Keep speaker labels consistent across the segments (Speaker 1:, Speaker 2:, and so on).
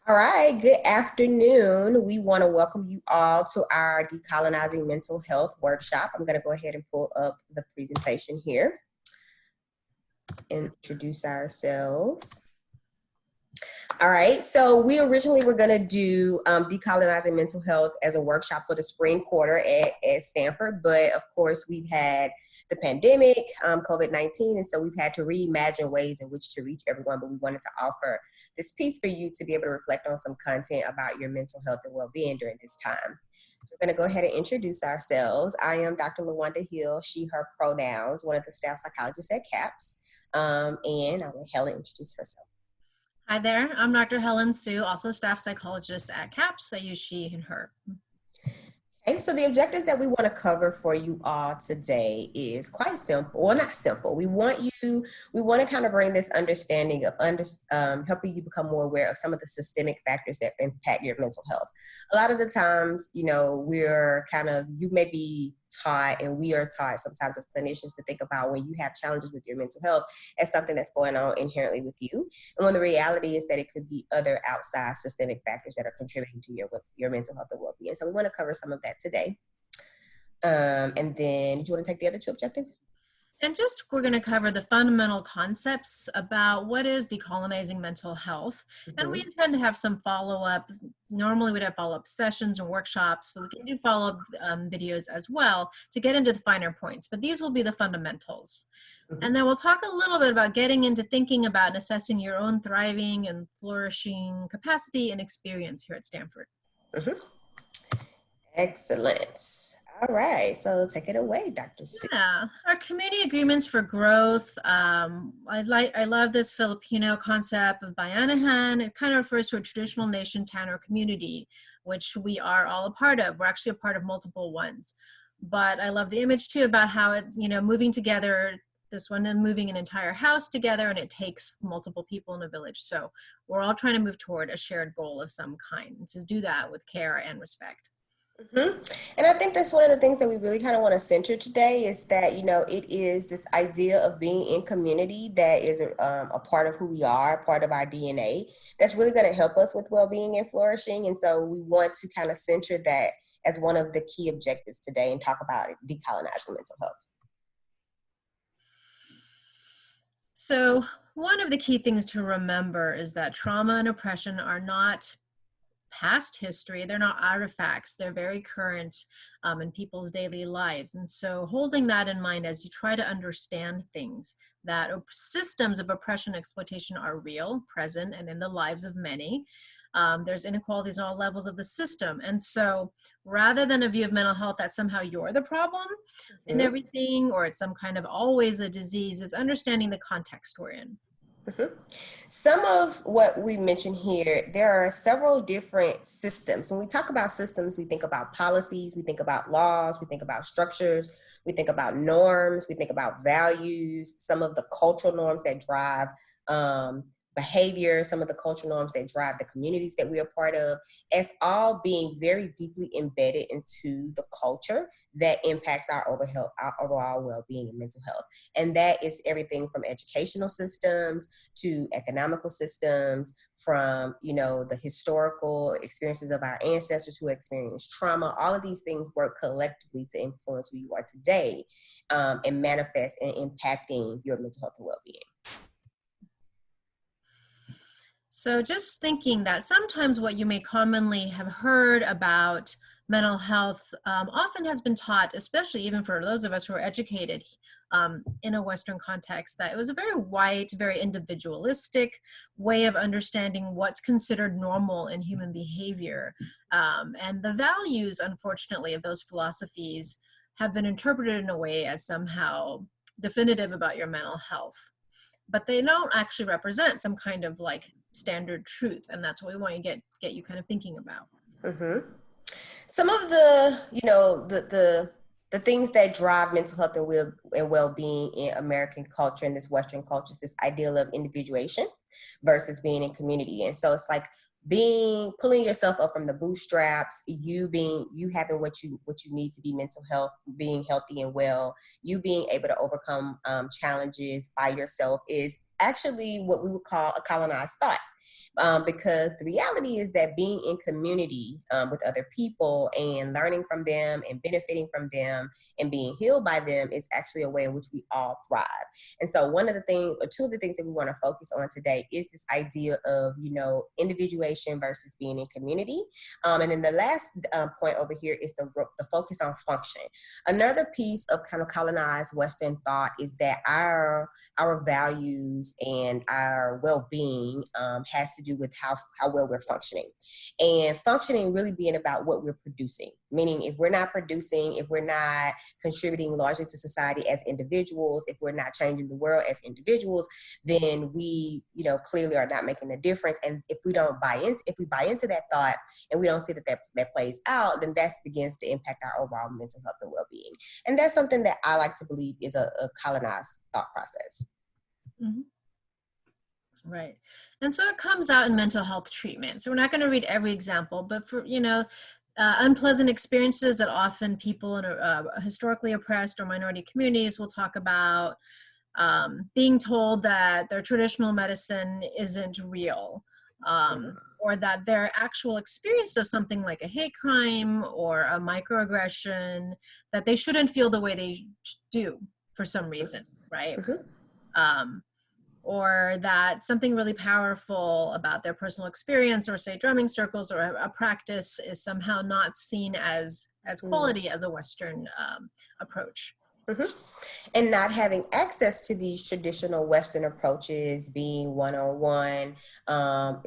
Speaker 1: All right, good afternoon. We want to welcome you all to our Decolonizing Mental Health workshop. I'm going to go ahead and pull up the presentation here and introduce ourselves. All right, so we originally were going to do Decolonizing Mental Health as a workshop for the spring quarter at Stanford, but of course we've had the pandemic, COVID-19, and so we've had to reimagine ways in which to reach everyone, but we wanted to offer this piece for you to be able to reflect on some content about your mental health and well-being during this time. So we're going to go ahead and introduce ourselves. I am Dr. LaWanda Hill, she, her pronouns, one of the staff psychologists at CAPS, and I'll let Helen introduce herself.
Speaker 2: Hi there, I'm Dr. Helen Sue, also staff psychologist at CAPS. I use she and her.
Speaker 1: Okay, so the objectives that we want to cover for you all today is quite simple, well, not simple. We want to kind of bring this understanding of helping you become more aware of some of the systemic factors that impact your mental health. A lot of the times, you may be taught, and we are taught sometimes as clinicians to think about when you have challenges with your mental health as something that's going on inherently with you. And when the reality is that it could be other outside systemic factors that are contributing to your mental health and well-being. So we want to cover some of that today. And then, do you want to take the other two objectives?
Speaker 2: And we're going to cover the fundamental concepts about what is decolonizing mental health. Mm-hmm. And we intend to have some follow-up. Normally we'd have follow-up sessions or workshops, but we can do follow-up videos as well to get into the finer points. But these will be the fundamentals. Mm-hmm. And then we'll talk a little bit about getting into thinking about and assessing your own thriving and flourishing capacity and experience here at Stanford.
Speaker 1: Mm-hmm. Excellent. All right, so take it away, Dr. Sue.
Speaker 2: Yeah, our community agreements for growth. I love this Filipino concept of bayanihan. It kind of refers to a traditional nation, town, or community, which we are all a part of. We're actually a part of multiple ones. But I love the image too about how it, moving together, this one and moving an entire house together, and it takes multiple people in a village. So we're all trying to move toward a shared goal of some kind, to do that with care and respect.
Speaker 1: Mm-hmm. And I think that's one of the things that we really kind of want to center today is that, it is this idea of being in community that is a part of who we are, part of our DNA, that's really going to help us with well-being and flourishing. And so we want to kind of center that as one of the key objectives today and talk about decolonizing mental health.
Speaker 2: So one of the key things to remember is that trauma and oppression are not past history. They're not artifacts. They're very current in people's daily lives. And so holding that in mind as you try to understand things, that systems of oppression and exploitation are real, present, and in the lives of many. There's inequalities on all levels of the system. And so rather than a view of mental health that somehow you're the problem in everything, or it's some kind of always a disease, is understanding the context we're in.
Speaker 1: Mm-hmm. Some of what we mentioned here, there are several different systems. When we talk about systems, we think about policies, we think about laws, we think about structures, we think about norms, we think about values, some of the cultural norms that drive behavior, some of the cultural norms that drive the communities that we are part of, as all being very deeply embedded into the culture that impacts our overall well-being and mental health. And that is everything from educational systems to economical systems, from, the historical experiences of our ancestors who experienced trauma. All of these things work collectively to influence who you are today and manifest in impacting your mental health and well-being.
Speaker 2: So just thinking that sometimes what you may commonly have heard about mental health often has been taught, especially even for those of us who are educated in a Western context, that it was a very white, very individualistic way of understanding what's considered normal in human behavior. And the values, unfortunately, of those philosophies have been interpreted in a way as somehow definitive about your mental health. But they don't actually represent some kind of standard truth, and that's what we want to get you kind of thinking about.
Speaker 1: Mm-hmm. Some of the things that drive mental health and well-being in American culture and this Western culture is this ideal of individuation versus being in community. And so it's like pulling yourself up from the bootstraps, you having what you need to be mental health, being healthy and well, you being able to overcome challenges by yourself is actually what we would call a colonized thought. Because the reality is that being in community with other people and learning from them and benefiting from them and being healed by them is actually a way in which we all thrive. And so one of the things, or two of the things that we want to focus on today is this idea of, individuation versus being in community. And then the last point over here is the focus on function. Another piece of kind of colonized Western thought is that our values and our well-being has to do with how well we're functioning. And functioning really being about what we're producing, meaning if we're not producing, if we're not contributing largely to society as individuals, if we're not changing the world as individuals, then we, clearly are not making a difference. And if we buy into that thought and we don't see that plays out, then that begins to impact our overall mental health and well-being. And that's something that I like to believe is a colonized thought process.
Speaker 2: Mm-hmm. Right. And so it comes out in mental health treatment. So we're not going to read every example, but for, unpleasant experiences that often people in historically oppressed or minority communities will talk about, being told that their traditional medicine isn't real, or that their actual experience of something like a hate crime or a microaggression, that they shouldn't feel the way they do for some reason, right? Or that something really powerful about their personal experience, or say drumming circles or a practice, is somehow not seen as quality as a Western approach.
Speaker 1: And not having access to these traditional Western approaches, being one-on-one,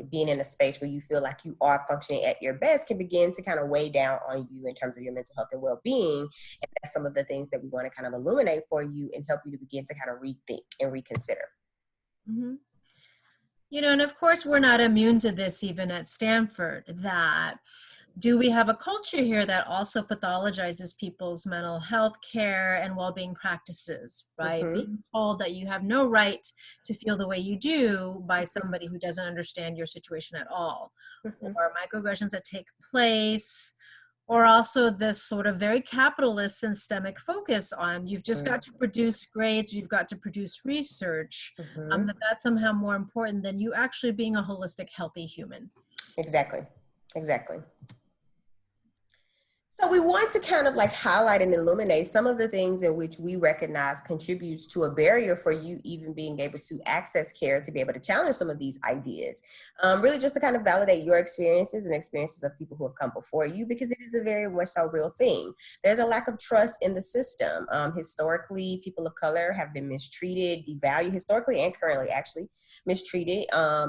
Speaker 1: being in a space where you feel like you are functioning at your best, can begin to kind of weigh down on you in terms of your mental health and well-being. And that's some of the things that we want to kind of illuminate for you and help you to begin to kind of rethink and reconsider.
Speaker 2: Mm-hmm. And of course, we're not immune to this even at Stanford. That do we have a culture here that also pathologizes people's mental health care and well-being practices, right? Being told that you have no right to feel the way you do by somebody who doesn't understand your situation at all, or microaggressions that take place, or also this sort of very capitalist systemic focus on you've just got to produce grades, you've got to produce research, that's somehow more important than you actually being a holistic, healthy human.
Speaker 1: Exactly. So we want to kind of like highlight and illuminate some of the things in which we recognize contributes to a barrier for you even being able to access care, to be able to challenge some of these ideas. Really just to kind of validate your experiences and experiences of people who have come before you, because it is a very much so real thing. There's a lack of trust in the system. Historically, people of color have been mistreated, devalued, historically and currently actually mistreated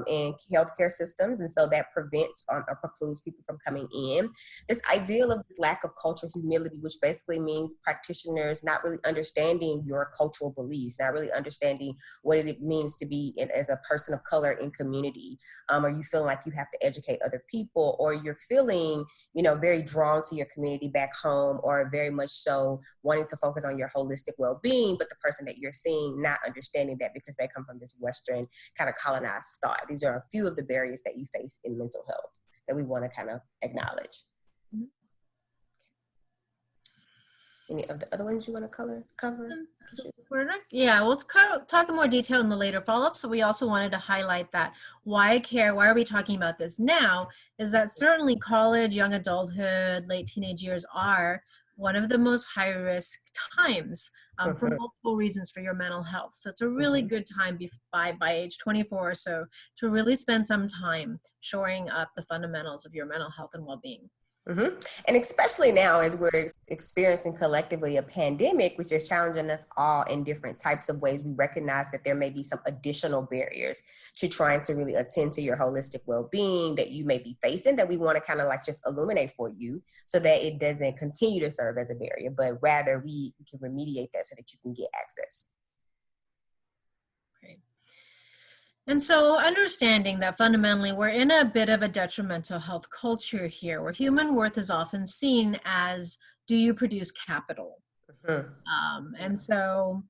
Speaker 1: in healthcare systems. And so that prevents or precludes people from coming in. This ideal of this lack of cultural humility, which basically means practitioners not really understanding your cultural beliefs, not really understanding what it means to be as a person of color in community, or you feel like you have to educate other people, or you're feeling, very drawn to your community back home, or very much so wanting to focus on your holistic well-being, but the person that you're seeing not understanding that because they come from this Western kind of colonized thought. These are a few of the barriers that you face in mental health that we want to kind of acknowledge. Any of the other ones you want to cover?
Speaker 2: We'll talk in more detail in the later follow-up. So we also wanted to highlight that why are we talking about this now, is that certainly college, young adulthood, late teenage years are one of the most high-risk times for multiple reasons for your mental health. So it's a really good time by age 24 or so to really spend some time shoring up the fundamentals of your mental health and well-being.
Speaker 1: And especially now as we're experiencing collectively a pandemic, which is challenging us all in different types of ways, we recognize that there may be some additional barriers to trying to really attend to your holistic well-being that you may be facing, that we want to kind of like just illuminate for you so that it doesn't continue to serve as a barrier, but rather we can remediate that so that you can get access.
Speaker 2: And so understanding that fundamentally we're in a bit of a detrimental health culture here, where human worth is often seen as, do you produce capital? And so,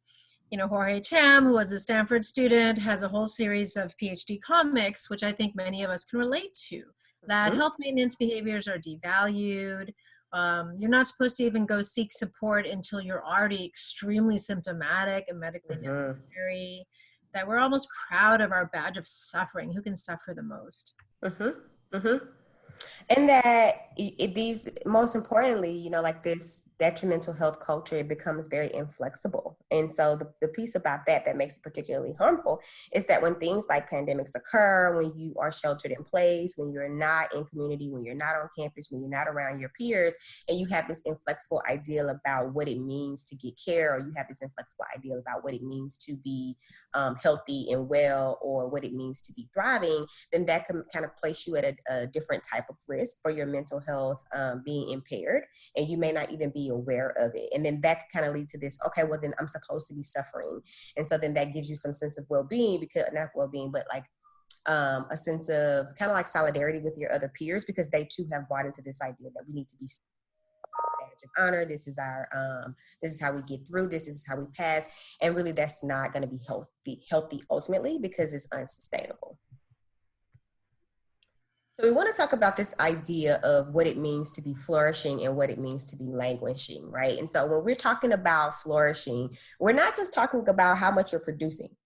Speaker 2: Jorge Cham, who was a Stanford student, has a whole series of PhD comics, which I think many of us can relate to, that health maintenance behaviors are devalued. You're not supposed to even go seek support until you're already extremely symptomatic and medically necessary. that we're almost proud of our badge of suffering, who can suffer the most.
Speaker 1: Mm-hmm. Mm-hmm. And that these, most importantly, like this detrimental health culture, it becomes very inflexible. And so the piece about that makes it particularly harmful is that when things like pandemics occur, when you are sheltered in place, when you're not in community, when you're not on campus, when you're not around your peers, and you have this inflexible ideal about what it means to get care, or you have this inflexible ideal about what it means to be healthy and well, or what it means to be thriving, then that can kind of place you at a different type of risk for your mental health being impaired, and you may not even be aware of it. And then that can kind of lead to this, okay, well then I'm supposed to be suffering. And so then that gives you some sense of well-being, because not well-being, but like a sense of kind of like solidarity with your other peers, because they too have bought into this idea that we need to be badge of honor. This is how we get through. This is how we pass. And really that's not going to be healthy ultimately, because it's unsustainable. So we want to talk about this idea of what it means to be flourishing and what it means to be languishing, right? And so when we're talking about flourishing, we're not just talking about how much you're producing,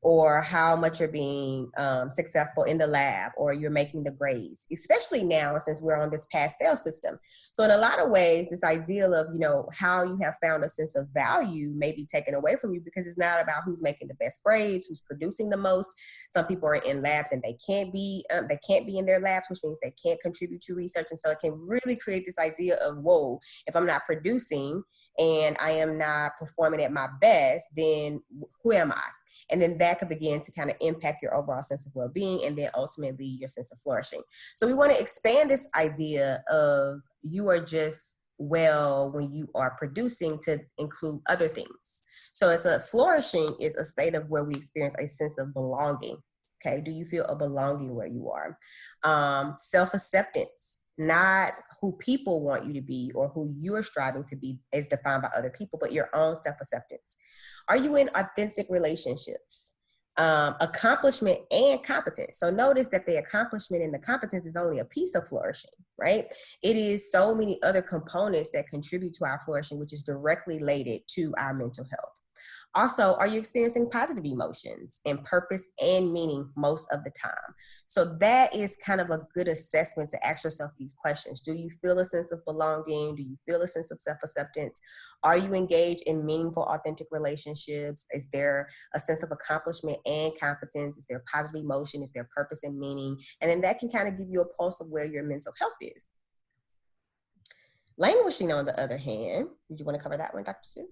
Speaker 1: or how much you're being successful in the lab, or you're making the grades, especially now since we're on this pass-fail system. So in a lot of ways, this ideal of, how you have found a sense of value may be taken away from you, because it's not about who's making the best grades, who's producing the most. Some people are in labs and they can't be in their labs, which means they can't contribute to research. And so it can really create this idea of, whoa, if I'm not producing and I am not performing at my best, then who am I? And then that could begin to kind of impact your overall sense of well-being, and then ultimately your sense of flourishing. So we want to expand this idea of you are just well when you are producing to include other things. So it's a flourishing is a state of where we experience a sense of belonging. Okay, do you feel a belonging where you are? Self-acceptance, not who people want you to be or who you're striving to be is defined by other people, but your own self-acceptance. Are you in authentic relationships? Accomplishment and competence. So notice that the accomplishment and the competence is only a piece of flourishing, right? It is so many other components that contribute to our flourishing, which is directly related to our mental health. Also, are you experiencing positive emotions and purpose and meaning most of the time? So that is kind of a good assessment to ask yourself these questions. Do you feel a sense of belonging? Do you feel a sense of self-acceptance? Are you engaged in meaningful, authentic relationships? Is there a sense of accomplishment and competence? Is there positive emotion? Is there purpose and meaning? And then that can kind of give you a pulse of where your mental health is. Languishing, on the other hand, did you want to cover that one, Dr. Sue?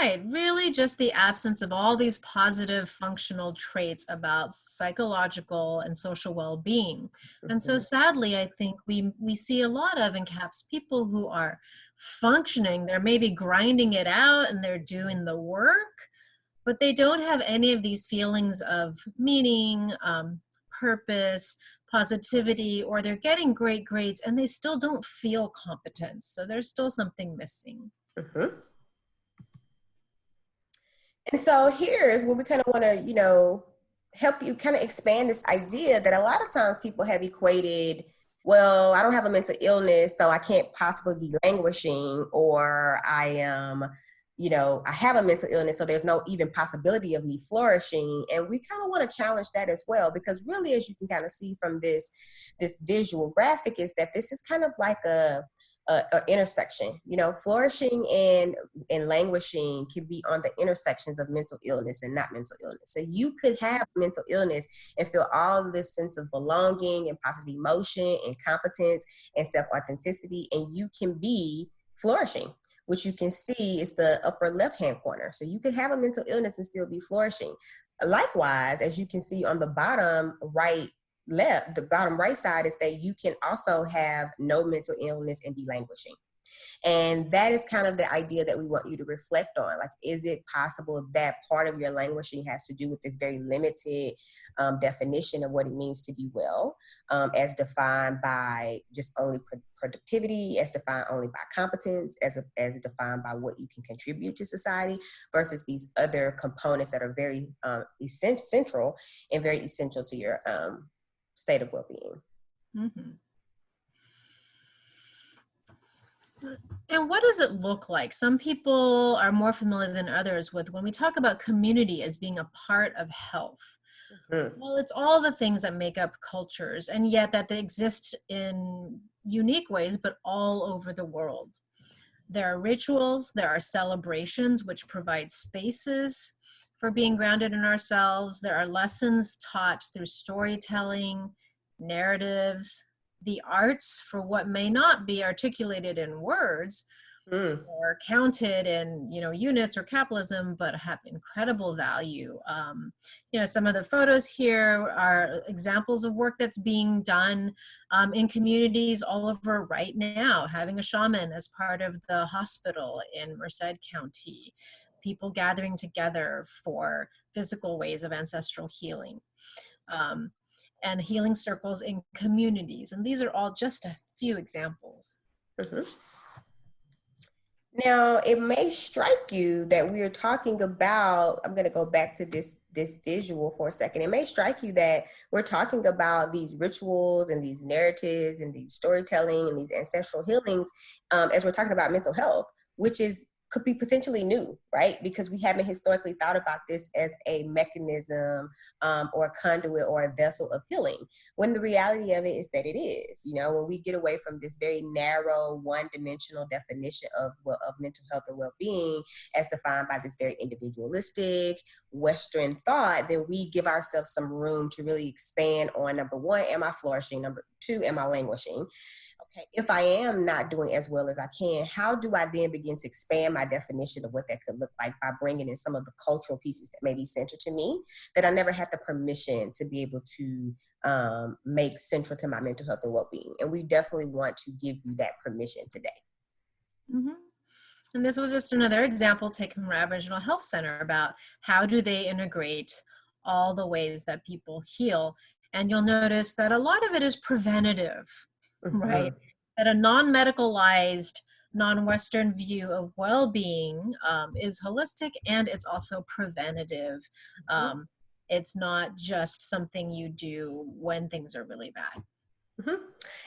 Speaker 2: Right, really just the absence of all these positive functional traits about psychological and social well-being. And so sadly, I think we see a lot of in CAPS people who are functioning, they're maybe grinding it out and they're doing the work, but they don't have any of these feelings of meaning, purpose, positivity, or they're getting great grades and they still don't feel competent. So there's still something missing.
Speaker 1: Mm-hmm. And so here's where we kind of want to, help you kind of expand this idea that a lot of times people have equated, well, I don't have a mental illness, so I can't possibly be languishing, or I am, I have a mental illness, so there's no even possibility of me flourishing. And we kind of want to challenge that as well, because really, as you can kind of see from this visual graphic, is that this is kind of like a intersection. Flourishing and languishing can be on the intersections of mental illness and not mental illness. So you could have mental illness and feel all this sense of belonging and positive emotion and competence and self-authenticity, and you can be flourishing, which you can see is the upper left-hand corner. So you could have a mental illness and still be flourishing. Likewise, as you can see on the bottom the bottom right side, is that you can also have no mental illness and be languishing. And that is kind of the idea that we want you to reflect on. Like, is it possible that part of your languishing has to do with this very limited definition of what it means to be well, as defined by just only productivity, as defined only by competence, as defined by what you can contribute to society, versus these other components that are very central and very essential to your state of well-being.
Speaker 2: Mm-hmm. And what does it look like? Some people are more familiar than others with when we talk about community as being a part of health.
Speaker 1: Mhm.
Speaker 2: Well, it's all the things that make up cultures, and yet that they exist in unique ways, but all over the world. There are rituals, there are celebrations, which provide spaces for being grounded in ourselves. There are lessons taught through storytelling, narratives, the arts for what may not be articulated in words,
Speaker 1: Mm.
Speaker 2: or counted in units or capitalism, but have incredible value. Some of the photos here are examples of work that's being done in communities all over right now, having a shaman as part of the hospital in Merced County, people gathering together for physical ways of ancestral healing, um, and healing circles in communities, and these are all just a few examples.
Speaker 1: Mhm. Now, it may strike you that we are talking about, I'm going to go back to this visual for a second. It may strike you that we're talking about these rituals and these narratives and these storytelling and these ancestral healings as we're talking about mental health, which is could be potentially new, right? Because we haven't historically thought about this as a mechanism or a conduit or a vessel of healing. When the reality of it is that it is, when we get away from this very narrow, one-dimensional definition of mental health and well-being as defined by this very individualistic Western thought, then we give ourselves some room to really expand on, number one, am I flourishing? Number two, am I languishing? Okay, if I am not doing as well as I can, how do I then begin to expand my definition of what that could look like by bringing in some of the cultural pieces that may be central to me that I never had the permission to be able to make central to my mental health and well-being? And we definitely want to give you that permission today.
Speaker 2: Mm-hmm. And this was just another example taken from Aboriginal Health Center about how do they integrate all the ways that people heal. And you'll notice that a lot of it is preventative, right?
Speaker 1: Mm-hmm.
Speaker 2: That a non-medicalized, non-Western view of well-being is holistic, and it's also preventative.
Speaker 1: Mm-hmm.
Speaker 2: It's not just something you do when things are really bad.
Speaker 1: Mm-hmm.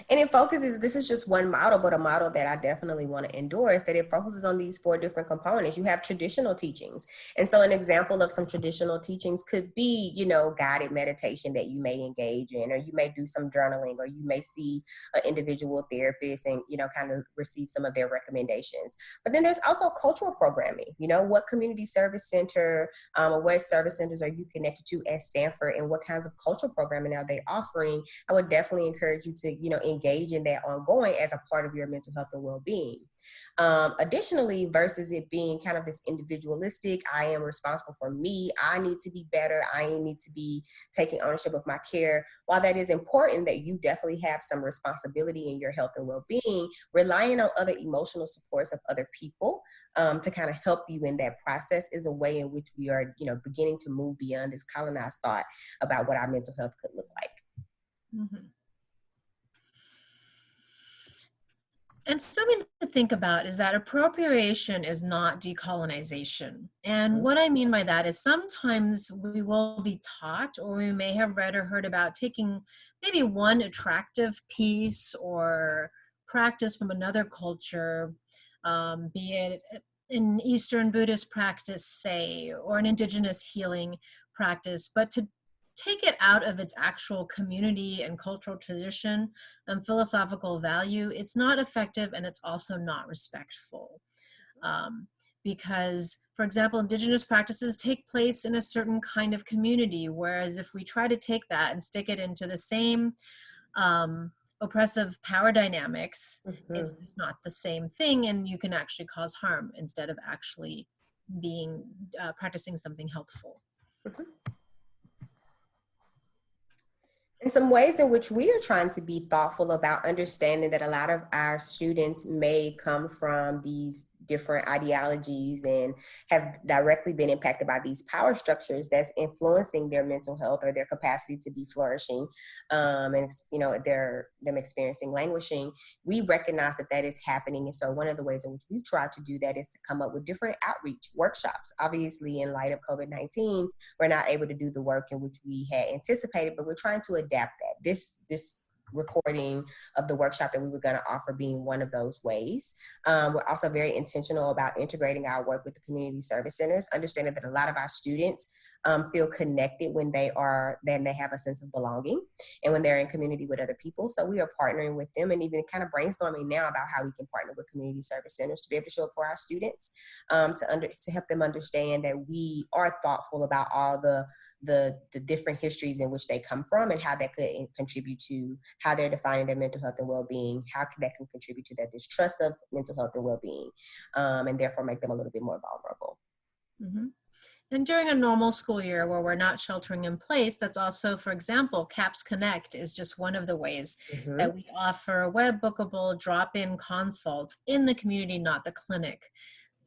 Speaker 1: And it focuses, this is just one model, but a model that I definitely want to endorse, that it focuses on these four different components. You have traditional teachings. And so an example of some traditional teachings could be, guided meditation that you may engage in, or you may do some journaling, or you may see an individual therapist and, kind of receive some of their recommendations. But then there's also cultural programming. What community service center or what service centers are you connected to at Stanford, and what kinds of cultural programming are they offering? I would definitely encourage you to, engage in that ongoing as a part of your mental health and well-being. Additionally, versus it being kind of this individualistic, I am responsible for me, I need to be better, I need to be taking ownership of my care. While that is important, that you definitely have some responsibility in your health and well-being, relying on other emotional supports of other people to kind of help you in that process is a way in which we are, beginning to move beyond this colonized thought about what our mental health could look like.
Speaker 2: Mm-hmm. And something to think about is that appropriation is not decolonization. And what I mean by that is sometimes we will be taught, or we may have read or heard about taking maybe one attractive piece or practice from another culture, be it an Eastern Buddhist practice, say, or an indigenous healing practice, but to take it out of its actual community and cultural tradition and philosophical value, it's not effective, and it's also not respectful. Um, because, for example, indigenous practices take place in a certain kind of community, whereas if we try to take that and stick it into the same oppressive power dynamics, it's
Speaker 1: Mm-hmm.
Speaker 2: just not the same thing, and you can actually cause harm instead of actually being practicing something healthful.
Speaker 1: Mm-hmm. And some ways in which we are trying to be thoughtful about understanding that a lot of our students may come from these different ideologies and have directly been impacted by these power structures that's influencing their mental health or their capacity to be flourishing, and them experiencing languishing. We recognize that that is happening, and so one of the ways in which we've tried to do that is to come up with different outreach workshops. Obviously, in light of COVID-19, we're not able to do the work in which we had anticipated, but we're trying to adapt that. This recording of the workshop that we were going to offer being one of those ways. We're also very intentional about integrating our work with the community service centers, understanding that a lot of our students feel connected when they have a sense of belonging and when they're in community with other people. So we are partnering with them and even kind of brainstorming now about how we can partner with community service centers to be able to show up for our students, to help them understand that we are thoughtful about all the different histories in which they come from and how that could contribute to how they're defining their mental health and well-being, how that can contribute to their distrust of mental health and well-being, and therefore make them a little bit more vulnerable.
Speaker 2: Mm-hmm. And during a normal school year where we're not sheltering in place, that's also, for example, CAPS Connect is just one of the ways that we offer web bookable drop-in consults in the community, not the clinic.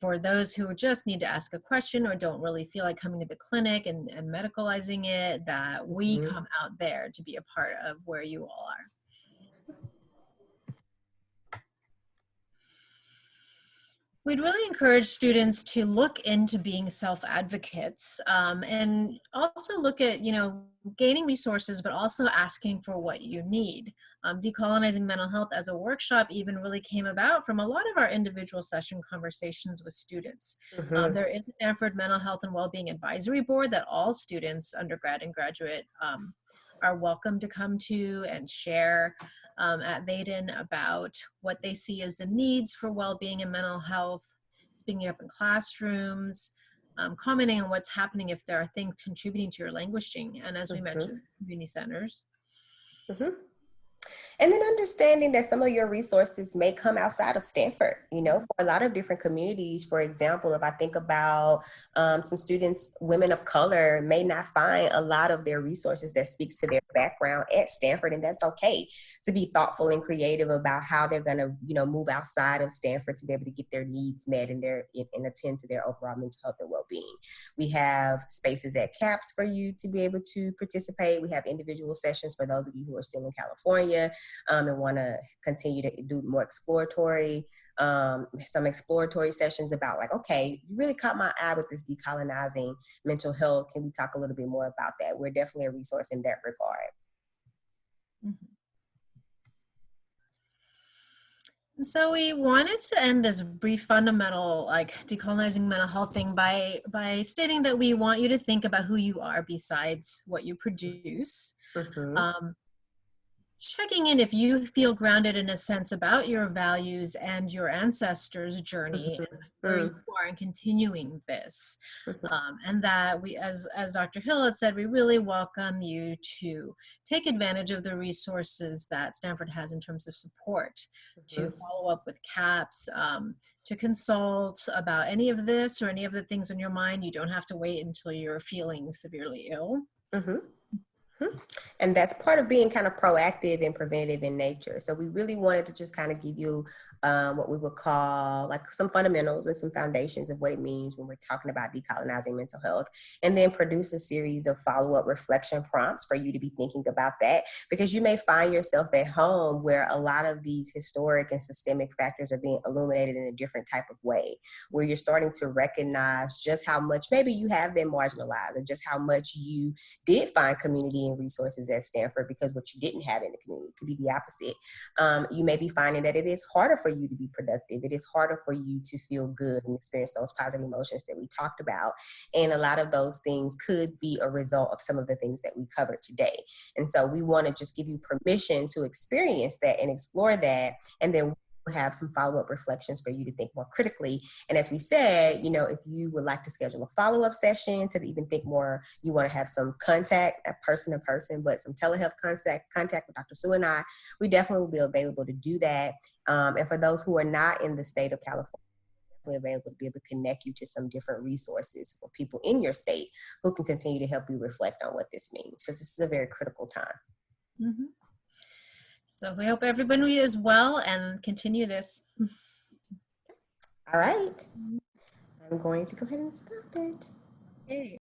Speaker 2: For those who just need to ask a question or don't really feel like coming to the clinic and medicalizing it, that we come out there to be a part of where you all are. We'd really encourage students to look into being self-advocates, and also look at, gaining resources, but also asking for what you need. Decolonizing mental health as a workshop even really came about from a lot of our individual session conversations with students. There is a Stanford Mental Health and Wellbeing Advisory Board that all students, undergrad and graduate, are welcome to come to and share at Vaden about what they see as the needs for well-being and mental health, speaking up in classrooms, commenting on what's happening if there are things contributing to your languishing, and as we mentioned, community centers.
Speaker 1: And then understanding that some of your resources may come outside of Stanford, for a lot of different communities. For example, if I think about some students, women of color may not find a lot of their resources that speaks to their background at Stanford, and that's okay to be thoughtful and creative about how they're going to, move outside of Stanford to be able to get their needs met and attend to their overall mental health and well-being. We have spaces at CAPS for you to be able to participate. We have individual sessions for those of you who are still in California and want to continue to do more exploratory, some exploratory sessions about like, okay, you really caught my eye with this decolonizing mental health. Can we talk a little bit more about that? We're definitely a resource in that regard.
Speaker 2: And so we wanted to end this brief fundamental decolonizing mental health thing by stating that we want you to think about who you are besides what you produce. Checking in if you feel grounded in a sense about your values and your ancestors' journey and where you are in continuing this. And that we, as Dr. Hill had said, we really welcome you to take advantage of the resources that Stanford has in terms of support, to follow up with CAPS, to consult about any of this or any of the things on your mind. You don't have to wait until you're feeling severely ill.
Speaker 1: And that's part of being kind of proactive and preventative in nature. So we really wanted to just kind of give you what we would call like some fundamentals and some foundations of what it means when we're talking about decolonizing mental health, and then produce a series of follow-up reflection prompts for you to be thinking about that, because you may find yourself at home where a lot of these historic and systemic factors are being illuminated in a different type of way, where you're starting to recognize just how much maybe you have been marginalized, or just how much you did find community and resources at Stanford because what you didn't have in the community. It could be the opposite. You may be finding that it is harder for you to be productive. It is harder for you to feel good and experience those positive emotions that we talked about. And a lot of those things could be a result of some of the things that we covered today. And so we want to just give you permission to experience that and explore that, and then we'll have some follow-up reflections for you to think more critically. And as we said, if you would like to schedule a follow-up session to even think more, you want to have some contact, person to person, but some telehealth contact with Dr. Sue and I, we definitely will be available to do that. And for those who are not in the state of California, we're available to be able to connect you to some different resources for people in your state who can continue to help you reflect on what this means, because this is a very critical time.
Speaker 2: So we hope everybody is well and continue this.
Speaker 1: All right. I'm going to go ahead and stop it.
Speaker 2: Hey.